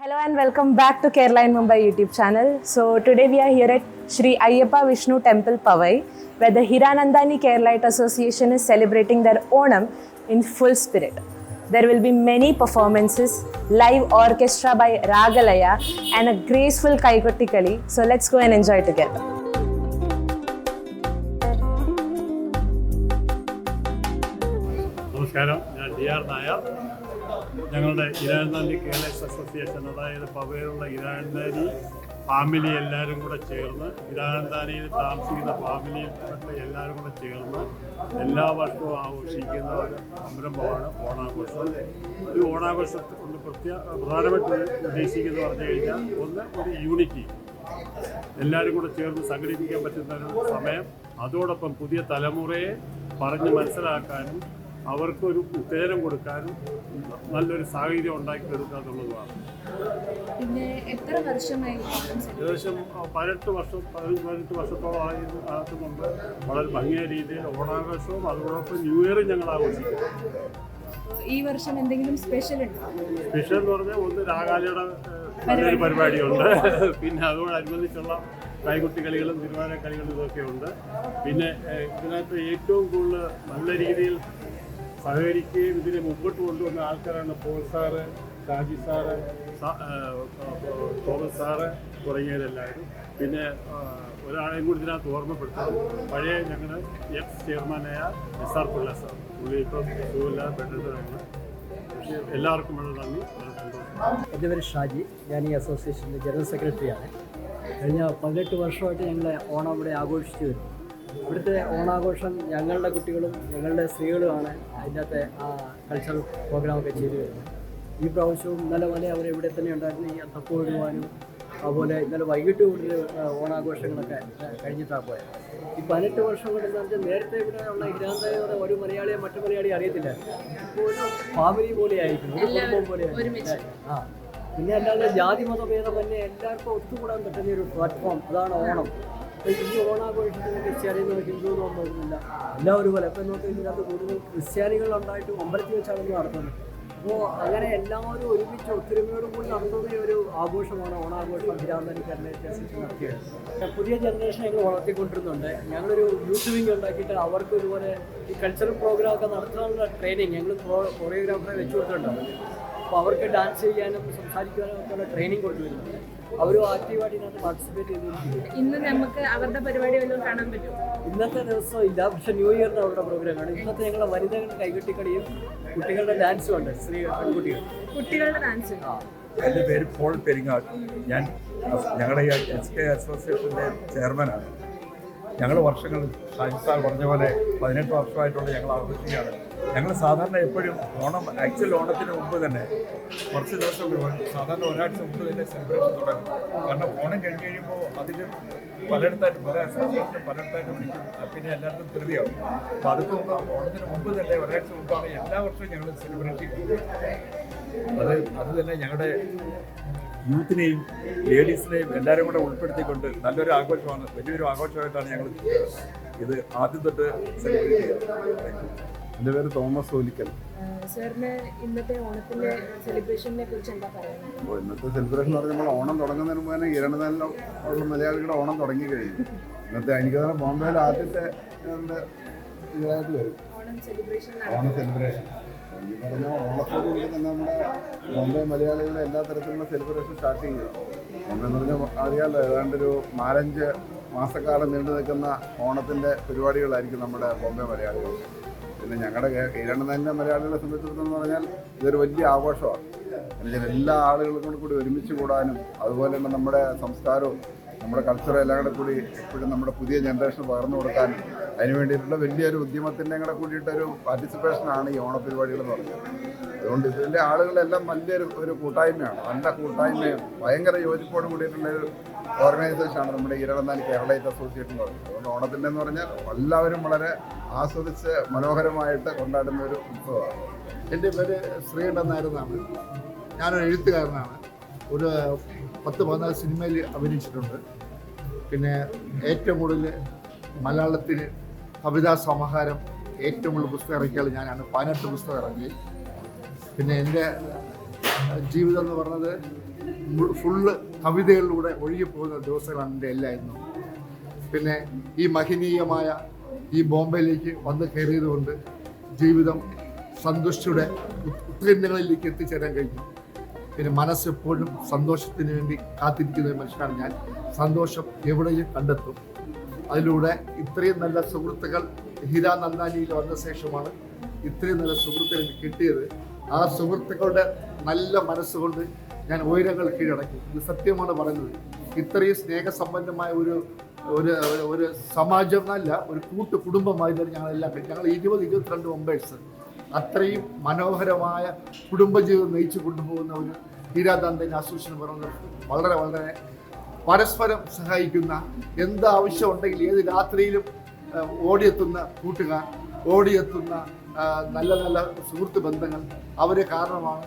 Hello and welcome back to Kerala in Mumbai YouTube channel. So today we are here at Sri Ayyappa Vishnu Temple Pavai, where the Hiranandani Keralite Association is celebrating their Onam in full spirit. There will be many performances, live orchestra by Ragalaya and a graceful Kaikottikali. So let's go and enjoy together. നമസ്കാരം, ഞാൻ DR Nair. ഞങ്ങളുടെ ഇരാനന്ദാനി Keralise association, അതായത് പവയിലുള്ള ഇരാനന്ദാനി family എല്ലാവരും കൂടെ ചേർന്ന്, ഇരാനന്ദാനിയിൽ താമസിക്കുന്ന ഫാമിലിയിൽപ്പെട്ട എല്ലാവരും കൂടെ ചേർന്ന് എല്ലാ വർഷവും ആഘോഷിക്കുന്ന ഒരു സംരംഭമാണ് ഓണാഘോഷം. ഈ ഓണാഘോഷത്തെ കൊണ്ട് പ്രധാനമായിട്ട് ഉദ്ദേശിക്കുന്നത് പറഞ്ഞു കഴിഞ്ഞാൽ, ഒന്ന് ഒരു യൂണിറ്റി, എല്ലാവരും കൂടെ ചേർന്ന് സംഘടിപ്പിക്കാൻ പറ്റുന്ന ഒരു സമയം, അതോടൊപ്പം പുതിയ തലമുറയെ പറഞ്ഞ് മനസ്സിലാക്കാനും അവർക്കൊരു ഉത്തേജനം കൊടുക്കാനും നല്ലൊരു സാഹചര്യം ഉണ്ടാക്കിയെടുക്കുക എന്നുള്ളതാണ്. പിന്നെ എത്ര വർഷമായി? ഏകദേശം 18 വർഷത്തോളം അതിന് മുമ്പ് വളരെ ഭംഗിയായ രീതിയിൽ ഓണാഘോഷവും അതോടൊപ്പം ന്യൂ ഇയറും ഞങ്ങൾ ആഘോഷിക്കും. ഈ വർഷം എന്തെങ്കിലും സ്പെഷ്യൽ ഉണ്ടോ? സ്പെഷ്യൽ എന്ന് പറഞ്ഞാൽ ഒന്ന് രാഗാലയുടെ നല്ലൊരു പരിപാടിയുണ്ട്, പിന്നെ അതോടനുബന്ധിച്ചുള്ള കൈകുട്ടി കളികളും തിരുവാതിര കളികളും ഇതൊക്കെ ഉണ്ട്. പിന്നെ ഇതിനകത്ത് ഏറ്റവും കൂടുതൽ നല്ല രീതിയിൽ സഹകരിക്കുകയും ഇതിനെ മുമ്പോട്ട് കൊണ്ടുവന്ന ആൾക്കാരാണ് Paul sir, Shaji sir, Thomas sir തുടങ്ങിയവരെല്ലാവരും. പിന്നെ ഒരാളെയും കൂടി ഇതിനകത്ത് ഓർമ്മപ്പെടുത്തണം, പഴയ ഞങ്ങളുടെ എക്സ് ചെയർമാനായ SR പിള്ള സാർ. പുള്ളി ഇപ്പം സുഖമില്ല, പെട്ടെന്ന്. പക്ഷേ എല്ലാവർക്കും വളരെ നന്ദി, വളരെ സന്തോഷം. എൻ്റെ പേര് ഷാജി, ഞാൻ ഈ അസോസിയേഷൻ്റെ ജനറൽ സെക്രട്ടറിയാണ്. കഴിഞ്ഞ 18 വർഷമായിട്ട് ഞങ്ങൾ ഓണം ഇവിടെ ആഘോഷിച്ചു വരുന്നു. ഇവിടുത്തെ ഓണാഘോഷം ഞങ്ങളുടെ കുട്ടികളും ഞങ്ങളുടെ സ്ത്രീകളുമാണ് അതിൻ്റെ അകത്തെ കൾച്ചറൽ പ്രോഗ്രാമൊക്കെ ചെയ്തു വരുന്നത്. ഈ പ്രാവശ്യവും ഇന്നലെ വരെ അവർ ഇവിടെ തന്നെ ഉണ്ടായിരുന്നു. ഈ തപ്പ് ഒഴുകുവാനും അതുപോലെ ഇന്നലെ വൈകിട്ട് കൂടുതൽ ഓണാഘോഷങ്ങളൊക്കെ കഴിഞ്ഞിട്ടാണ് പോയത്. ഈ 18 വർഷം കൊണ്ട് എന്താ വെച്ചാൽ, നേരത്തെ ഇവിടെ ഉള്ള ഹിരാന്തായ ഒരു മലയാളിയെ മറ്റു മലയാളി അറിയത്തില്ല. ഇപ്പോൾ ഒരു ഫാമിലി പോലെയായിരിക്കും, ഒരു കുടുംബം പോലെയായിരിക്കും. പിന്നെ അല്ലാതെ ജാതി മതഭേദമന്യേ എല്ലാവർക്കും ഒത്തുകൂടാൻ പറ്റുന്ന ഒരു പ്ലാറ്റ്ഫോം, അതാണ് ഓണം. ഈ ഓണാഘോഷത്തിന് ക്രിസ്ത്യാനികളോ ഹിന്ദു എന്നോ നോക്കുന്നില്ല, എല്ലാവരും പോലെ. അപ്പം നോക്കി ഇതിനകത്ത് കൂടുതൽ ക്രിസ്ത്യാനികളുണ്ടായിട്ട് അമ്പലത്തിൽ വെച്ചാണ് നടത്തുന്നത്. അപ്പോൾ അങ്ങനെ എല്ലാവരും ഒരുമിച്ച് ഒത്തൊരുമയോടും കൂടി നടത്തുന്ന ഒരു ആഘോഷമാണ് ഓണാഘോഷം ഹിരാന്ദാനി കേരളൈറ്റ് നടത്തിയത്. പുതിയ ജനറേഷൻ ഞങ്ങൾ വളർത്തിക്കൊണ്ടിരുന്നുണ്ട്. ഞങ്ങളൊരു യൂത്ത് വിങ് ഉണ്ടാക്കിയിട്ട് അവർക്ക് ഇതുപോലെ ഈ കൾച്ചറൽ പ്രോഗ്രാം ഒക്കെ നടത്താനുള്ള ട്രെയിനിങ് ഞങ്ങൾ കൊറിയോഗ്രാഫറെ വെച്ച് കൊടുത്തിട്ടുണ്ട്. അപ്പോൾ അവർക്ക് ഡാൻസ് ചെയ്യാനും സംസാരിക്കാനും ഒക്കെയുള്ള ട്രെയിനിങ് കൊണ്ടുവരുന്നുണ്ട്. അവരും ആക്റ്റീവായിട്ട് ഇതിനകത്ത് പാർട്ടിസിപ്പേറ്റ് ചെയ്തിട്ടുണ്ട്. ഇന്ന് നമുക്ക് അവരുടെ പരിപാടി വല്ലതും കാണാൻ പറ്റും? ഇന്നത്തെ ദിവസം ഇല്ല, പക്ഷേ ന്യൂ ഇയറിൻ്റെ അവരുടെ പ്രോഗ്രാമാണ്. ഇന്നത്തെ ഞങ്ങളുടെ വനിതകളുടെ കൈകൊട്ടിക്കളിയും കുട്ടികളുടെ ഡാൻസും ഉണ്ട്, പെൺകുട്ടികൾ കുട്ടികളുടെ ഡാൻസ്. എൻ്റെ പേര് പോൾ പെരിങ്ങാട്. ഞാൻ ഞങ്ങളുടെ SK അസോസിയേഷൻ്റെ ചെയർമാനാണ്. ഞങ്ങൾ വർഷങ്ങൾ ഷാജി സാർ പറഞ്ഞ പോലെ 18 വർഷമായിട്ടുള്ള ഞങ്ങൾ ആഘോഷിക്കുകയാണ്. ഞങ്ങൾ സാധാരണ എപ്പോഴും ആക്ച്വൽ ഓണത്തിന് മുമ്പ് തന്നെ കുറച്ച് ദിവസം സാധാരണ ഒരാഴ്ച മുമ്പ് തന്നെ സെലിബ്രേഷൻ തുടങ്ങും. കാരണം ഓണം കഴിഞ്ഞ് കഴിയുമ്പോൾ അതിന് പലയിടത്തായിട്ട് പല അസോസിയേഷനും പലയിടത്തായിട്ട് വിളിക്കും, പിന്നെ എല്ലാവർക്കും ധൃതിയാവും. അപ്പോൾ അതൊക്കെ ഓണത്തിന് മുമ്പ് തന്നെ ഒരാഴ്ച മുമ്പാണ് എല്ലാ വർഷവും ഞങ്ങൾ സെലിബ്രേറ്റ് ചെയ്യുന്നത്. അത് തന്നെ ഞങ്ങളുടെ യൂത്തിനെയും ലേഡീസിനെയും എല്ലാവരും കൂടെ ഉൾപ്പെടുത്തിക്കൊണ്ട് നല്ലൊരു ആഘോഷമാണ്, വലിയൊരു ആഘോഷമായിട്ടാണ് ഞങ്ങൾ ഇത് ആദ്യം തൊട്ട് സെലിബ്രേറ്റ് ചെയ്യുന്നത്. എൻ്റെ പേര് തോമസ് ഓലിക്കൽ. സാറിന് ഇന്നത്തെ ഓണത്തിന്റെ സെലിബ്രേഷനെ കുറിച്ച് എന്താ പറയുന്നത്? ഇന്നത്തെ സെലിബ്രേഷൻ എന്ന് പറഞ്ഞാൽ, നമ്മൾ ഓണം തുടങ്ങുന്നതിന് മുമ്പ് തന്നെ ഇരണനെല്ലാം ഉള്ള മലയാളികളുടെ ഓണം തുടങ്ങി കഴിഞ്ഞു. ഇന്നത്തെ എനിക്ക് തന്നെ ബോംബെയിൽ ആദ്യത്തെ ഇതായിട്ട് വരും ഓണം സെലിബ്രേഷൻ. ഈ പറഞ്ഞ ഓണത്തോടുകൂടി തന്നെ നമ്മുടെ ബോംബെ മലയാളികളുടെ എല്ലാ തരത്തിലുള്ള സെലിബ്രേഷൻ സ്റ്റാർട്ട് ചെയ്യും. ഓണമെന്ന് പറഞ്ഞാൽ അറിയാമല്ലോ, ഏതാണ്ടൊരു 4-5 മാസക്കാലം നീണ്ടു നിൽക്കുന്ന ഓണത്തിൻ്റെ പരിപാടികളായിരിക്കും നമ്മുടെ ബോംബെ മലയാളികൾ. പിന്നെ ഞങ്ങളുടെ ഇരണനെല്ലിൻ്റെ മലയാളികളെ സംബന്ധിച്ചിടത്തോളം പറഞ്ഞാൽ ഇതൊരു വലിയ ആഘോഷമാണ്. എന്നുവെച്ചാൽ എല്ലാ ആളുകളും കൂടി ഒരുമിച്ച് കൂടാനും, അതുപോലെ തന്നെ നമ്മുടെ സംസ്കാരവും നമ്മുടെ കൾച്ചറും എല്ലാം കൂടെ കൂടി എപ്പോഴും നമ്മുടെ പുതിയ ജനറേഷൻ പകർന്നു കൊടുക്കാനും അതിന് വേണ്ടിയിട്ടുള്ള വലിയൊരു ഉദ്യമത്തിൻ്റെ കൂടെ കൂടിയിട്ടൊരു പാർട്ടിസിപ്പേഷനാണ് ഈ ഓണപരിപാടികൾ എന്ന് പറഞ്ഞത്. അതുകൊണ്ട് ഇതിൻ്റെ ആളുകളെല്ലാം വലിയൊരു കൂട്ടായ്മയാണ്, നല്ല കൂട്ടായ്മയും ഭയങ്കര യോജിപ്പോട് കൂടിയിട്ടുള്ളൊരു ഓർഗനൈസേഷനാണ് നമ്മുടെ ഇരണനാനി കേരളൈറ്റ് അസോസിയേഷൻ എന്ന് പറയുന്നത്. അതുകൊണ്ട് ഓണത്തിൻ്റെ എന്ന് പറഞ്ഞാൽ എല്ലാവരും വളരെ ആസ്വദിച്ച് മനോഹരമായിട്ട് കൊണ്ടാടുന്ന ഒരു ഉത്സവമാണ്. എൻ്റെ പേര് ശ്രീകണ്ഠൻ നായർ എന്നാണ്. ഞാനൊരു എഴുത്തുകാരനാണ്. ഒരു 10-14 സിനിമയിൽ അഭിനയിച്ചിട്ടുണ്ട്. പിന്നെ ഏറ്റവും കൂടുതൽ മലയാളത്തിൽ കവിതാ സമാഹാരം ഏറ്റവും കൂടുതൽ പുസ്തകം ഇറക്കിയാൽ ഞാനാണ്. 18 പുസ്തകം ഇറക്കി. പിന്നെ എൻ്റെ ജീവിതം എന്ന് പറഞ്ഞത് ഫുള്ള് കവിതകളിലൂടെ ഒഴുകിപ്പോകുന്ന ദിവസങ്ങളാണ് എൻ്റെ എല്ലായിരുന്നു. പിന്നെ ഈ മഹനീയമായ ഈ ബോംബെയിലേക്ക് വന്ന് കയറിയതുകൊണ്ട് ജീവിതം സന്തുഷ്ടിയുടെ ഉത്കണ്ഠങ്ങളിലേക്ക് എത്തിച്ചേരാൻ കഴിഞ്ഞു. പിന്നെ മനസ്സെപ്പോഴും സന്തോഷത്തിന് വേണ്ടി കാത്തിരിക്കുന്ന ഒരു മനുഷ്യനാണ് ഞാൻ. സന്തോഷം എവിടെയും കണ്ടെത്തും. അതിലൂടെ ഇത്രയും നല്ല സുഹൃത്തുക്കൾ ഹിരാനന്ദാനിയിൽ വന്ന ശേഷമാണ് ഇത്രയും നല്ല സുഹൃത്തുക്കൾ എനിക്ക് കിട്ടിയത്. ആ സുഹൃത്തുക്കളുടെ നല്ല മനസ്സുകൊണ്ട് ഞാൻ ഉയരങ്ങൾ കീഴടക്കി. ഇത് സത്യമാണ് പറയുന്നത്. ഇത്രയും സ്നേഹസമ്പന്നമായ ഒരു സമാജം എന്നല്ല, ഒരു കൂട്ടു കുടുംബമായിരുന്നു ഞങ്ങളെല്ലാം. ഞങ്ങൾ 20-22 മെമ്പേഴ്സ്. അത്രയും മനോഹരമായ കുടുംബജീവിതം നയിച്ചു കൊണ്ടുപോകുന്ന ഒരു ഹിരാനന്ദൻ അസോസിയേഷൻ പറയുന്നത് വളരെ വളരെ പരസ്പരം സഹായിക്കുന്ന, എന്താവശ്യം ഉണ്ടെങ്കിൽ ഏത് രാത്രിയിലും ഓടിയെത്തുന്ന കൂട്ടുകാർ, ഓടിയെത്തുന്ന നല്ല നല്ല സുഹൃത്ത് ബന്ധങ്ങൾ, അവരെ കാരണമാണ്,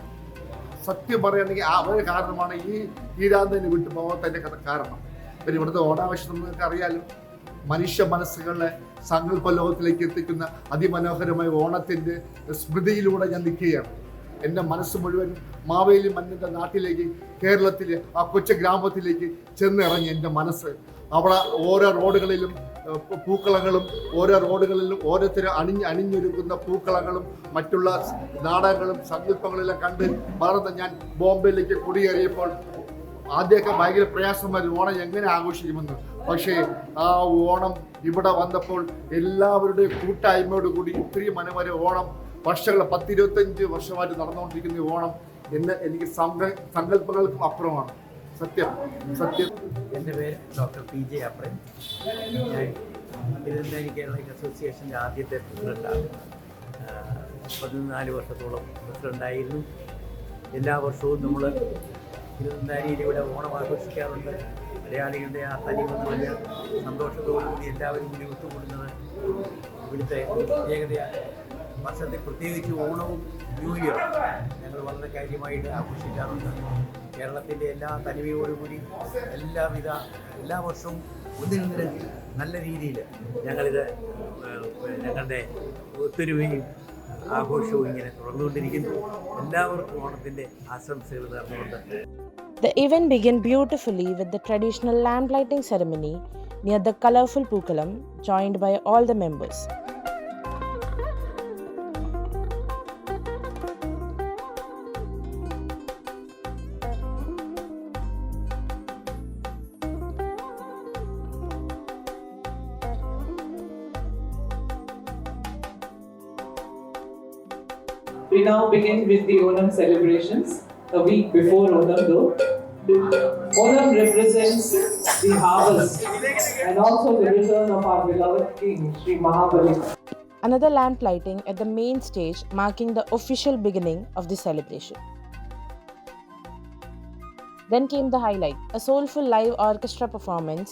സത്യം പറയുകയാണെങ്കിൽ അവരെ കാരണമാണ് ഈ ഹിരാനന്ദനെ വിട്ടു പോകാത്തതിൻ്റെ കാരണം. പിന്നെ ഇവിടുത്തെ ഓണാവശ്യം നിങ്ങൾക്ക് അറിയാലോ, മനുഷ്യ മനസ്സുകളെ സങ്കല്പ ലോകത്തിലേക്ക് എത്തിക്കുന്ന അതിമനോഹരമായ ഓണത്തിൻ്റെ സ്മൃതിയിലൂടെ ഞാൻ നിൽക്കുകയാണ്. എൻ്റെ മനസ്സ് മുഴുവൻ മാവേലി മന്നൻ്റെ നാട്ടിലേക്ക്, കേരളത്തിലെ ആ കൊച്ചു ഗ്രാമത്തിലേക്ക് ചെന്നിറങ്ങി. എൻ്റെ മനസ്സ് അവിടെ ഓരോ റോഡുകളിലും പൂക്കളങ്ങളും, ഓരോ റോഡുകളിലും ഓരോരുത്തരും അണിഞ്ഞൊരുക്കുന്ന പൂക്കളങ്ങളും മറ്റുള്ള നാടകങ്ങളും സങ്കല്പങ്ങളെല്ലാം കണ്ട് വളർന്ന് ഞാൻ ബോംബെയിലേക്ക് കുടിയേറിയപ്പോൾ ആദ്യമൊക്കെ ഭയങ്കര പ്രയാസമായിരുന്നു ഓണം എങ്ങനെ ആഘോഷിക്കുമെന്ന്. പക്ഷേ ആ ഓണം ഇവിടെ വന്നപ്പോൾ എല്ലാവരുടെയും കൂട്ടായ്മയോട് കൂടി ഇത്രയും മനോഹര ഓണം, വർഷങ്ങൾ 10-25 വർഷമായിട്ട് നടന്നുകൊണ്ടിരിക്കുന്ന ഓണം എനിക്ക് സങ്കല്പങ്ങൾക്കും അപ്പുറമാണ്. സത്യം. എൻ്റെ പേര് ഡോക്ടർ PJ അപ്രേം. ഞാൻ ഹിരാനന്ദാനി കേരളൈറ്റ് അസോസിയേഷൻ്റെ ആദ്യത്തെ പ്രസിഡൻ്റാണ്. 14 വർഷത്തോളം പ്രസിഡൻ്റായിരുന്നു. എല്ലാ വർഷവും നമ്മൾ ഹിരാനന്ദാനിയിലൂടെ ഓണം ആഘോഷിക്കാറുണ്ട്. മലയാളികളുടെ ആ തനിമൊന്നുമല്ല, സന്തോഷത്തോടുകൂടി എല്ലാവരും കൂടി ഒത്തുകൂടുന്നത് ഇവിടുത്തെ പ്രത്യേകതയാണ്. വർഷത്തെ പ്രത്യേകിച്ച് ഓണവും ന്യൂ ഇയറും ഞങ്ങൾ വളരെ കാര്യമായിട്ട് ആഘോഷിക്കാറുണ്ട്. കേരളത്തിൻ്റെ എല്ലാ തനിമയോടുകൂടി എല്ലാ വർഷവും ഒന്നിനൊന്നിന് നല്ല രീതിയിൽ ഞങ്ങളുടെ ഒത്തൊരുമയും ആഘോഷവും ഇങ്ങനെ തുടർന്നുകൊണ്ടിരിക്കുന്നു. എല്ലാവർക്കും ഓണത്തിൻ്റെ ആശംസകൾ നേർന്നുകൊണ്ട്. The event began beautifully with the traditional lamp lighting ceremony near the colorful Pookalam, joined by all the members. We now begin with the Onam celebrations, a week before Onam though. Onam represents the harvest and also the return of our beloved king, Sri Mahabali. Another lamp lighting at the main stage, marking the official beginning of the celebration. Then came the highlight, a soulful live orchestra performance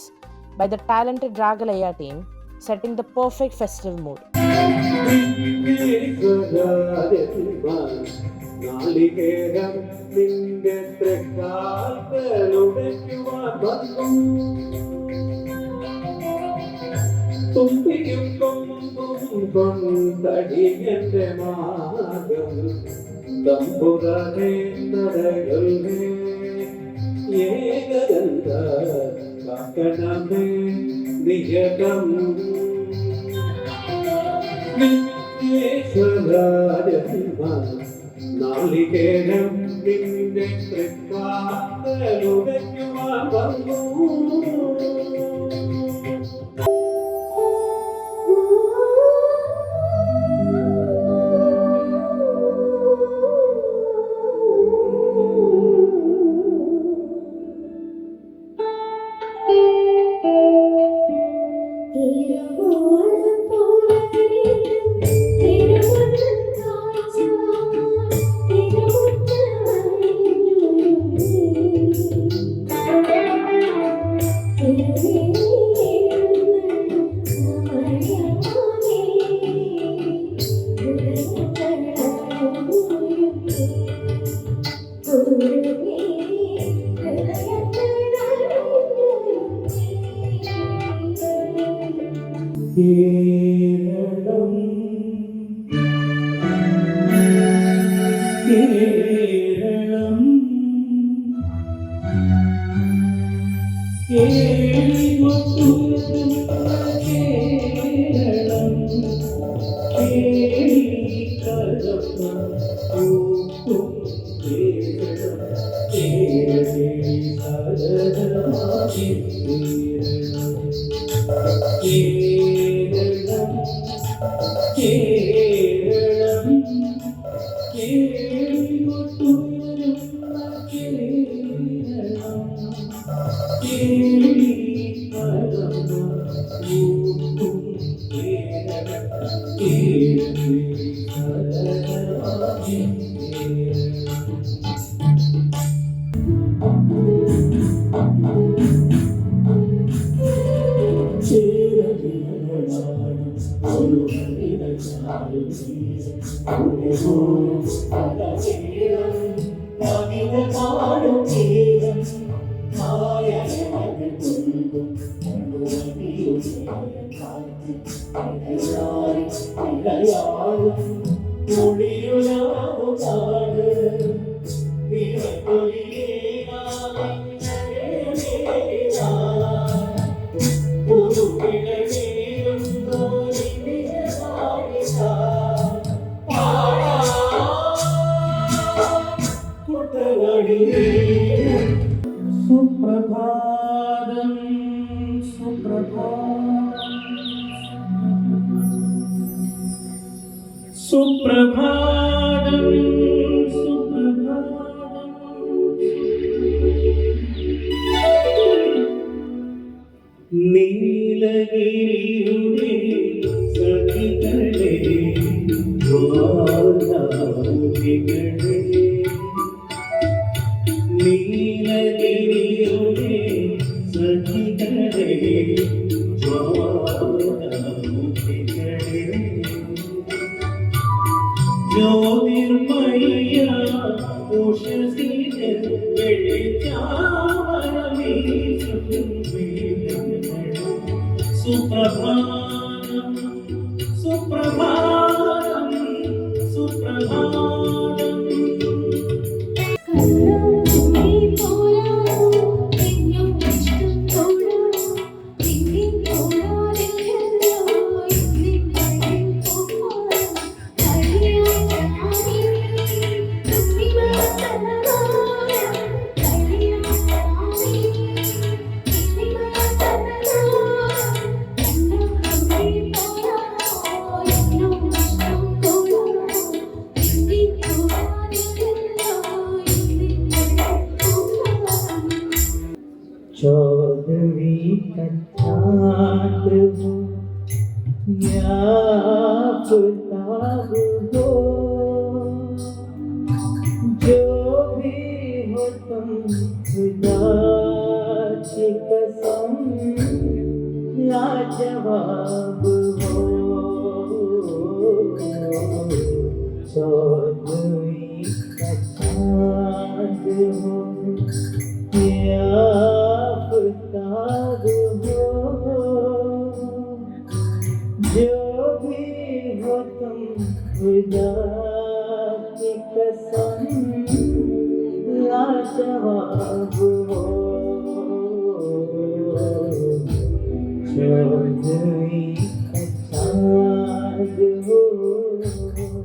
by the talented Ragalaya team, setting the perfect festive mood. നാളികേരം നിന്റെ തൃക്കാലുടയ്ക്കുവാൻ വന്നു. Keralam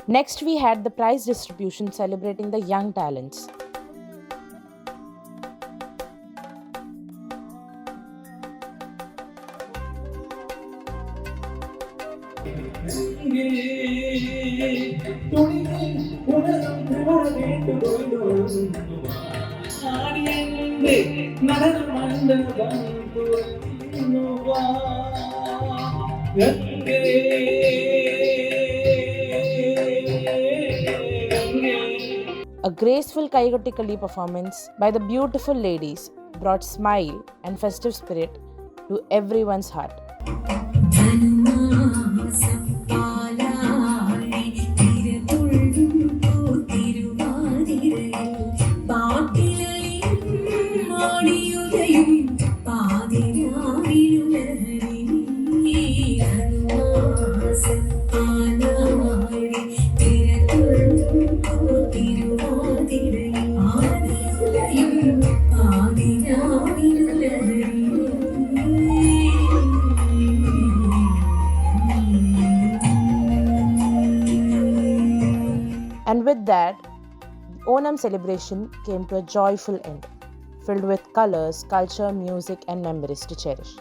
Next, we had the prize distribution celebrating the young talents. A graceful Kaigotikali performance by the beautiful ladies brought smile and festive spirit to everyone's heart. you And with that, the Onam celebration came to a joyful end, filled with colors, culture, music, and memories to cherish.